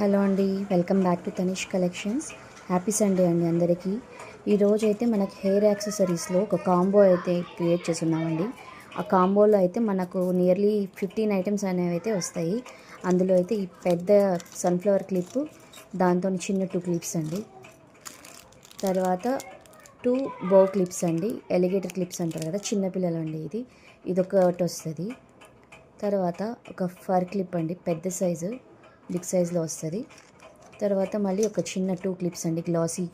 Hello అండి, welcome back to Tanishq collections. Happy Sunday అండి అందరికీ. ఈరోజు అయితే మనకి హెయిర్ యాక్సెసరీస్లో ఒక కాంబో అయితే క్రియేట్ చేస్తున్నామండి. ఆ కాంబోలో అయితే మనకు నియర్లీ 15 ఐటమ్స్ అనేవి అయితే వస్తాయి. అందులో అయితే ఈ పెద్ద సన్ఫ్లవర్ క్లిప్, దాంతో చిన్న 2 క్లిప్స్ అండి, తర్వాత 2 బో క్లిప్స్ అండి, ఎలిగేటర్ క్లిప్స్ అంటారు కదా చిన్నపిల్లలు అండి, ఇది ఒకటి వస్తుంది. తర్వాత ఒక ఫర్ క్లిప్ అండి, పెద్ద సైజు బిగ్ సైజ్లో వస్తుంది. తర్వాత మళ్ళీ ఒక చిన్న 2 క్లిప్స్ అండి, గ్లాసీ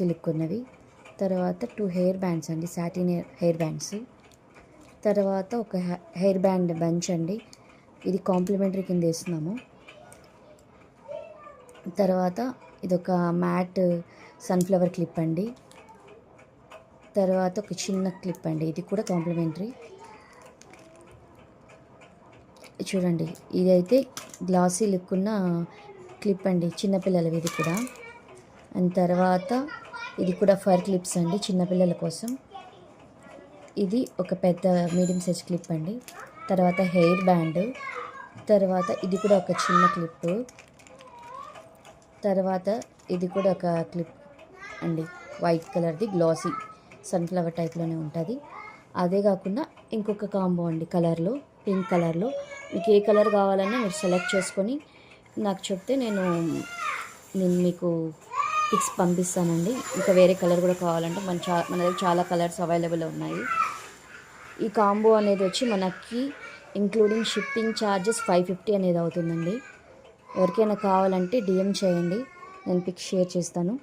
లుక్ ఉన్నవి. తర్వాత 2 హెయిర్ బ్యాండ్స్ అండి, సాటిన్ హెయిర్ బ్యాండ్స్. తర్వాత ఒక హెయిర్ బ్యాండ్ బంచ్ అండి, ఇది కాంప్లిమెంటరీ కింద వేస్తున్నాము. తర్వాత ఇదొక మ్యాట్ సన్ఫ్లవర్ క్లిప్ అండి. తర్వాత ఒక చిన్న క్లిప్ అండి, ఇది కూడా కాంప్లిమెంటరీ. చూడండి, ఇదైతే గ్లాసీ లుక్ ఉన్న క్లిప్ అండి, చిన్నపిల్లలవి ఇది కూడా. అండ్ తర్వాత ఇది కూడా ఫర్ క్లిప్స్ అండి, చిన్నపిల్లల కోసం. ఇది ఒక పెద్ద మీడియం సైజ్ క్లిప్ అండి. తర్వాత హెయిర్ బ్యాండ్. తర్వాత ఇది కూడా ఒక చిన్న క్లిప్. తర్వాత ఇది కూడా ఒక క్లిప్ అండి, వైట్ కలర్ది, గ్లాసీ సన్ఫ్లవర్ టైప్లోనే ఉంటుంది. అదే కాకుండా ఇంకొక కాంబో అండి, కలర్లో, పింక్ కలర్లో. మీకు ఏ కలర్ కావాలన్నా మీరు సెలెక్ట్ చేసుకొని నాకు చెప్తే నేను మీకు పిక్స్ పంపిస్తానండి. ఇంకా వేరే కలర్ కూడా కావాలంటే మన దగ్గర చాలా కలర్స్ అవైలబుల్ ఉన్నాయి. ఈ కాంబో అనేది వచ్చి మనకి ఇంక్లూడింగ్ షిప్పింగ్ ఛార్జెస్ 550 అనేది అవుతుందండి. ఎవరికైనా కావాలంటే డిఎం చేయండి, నేను పిక్స్ షేర్ చేస్తాను.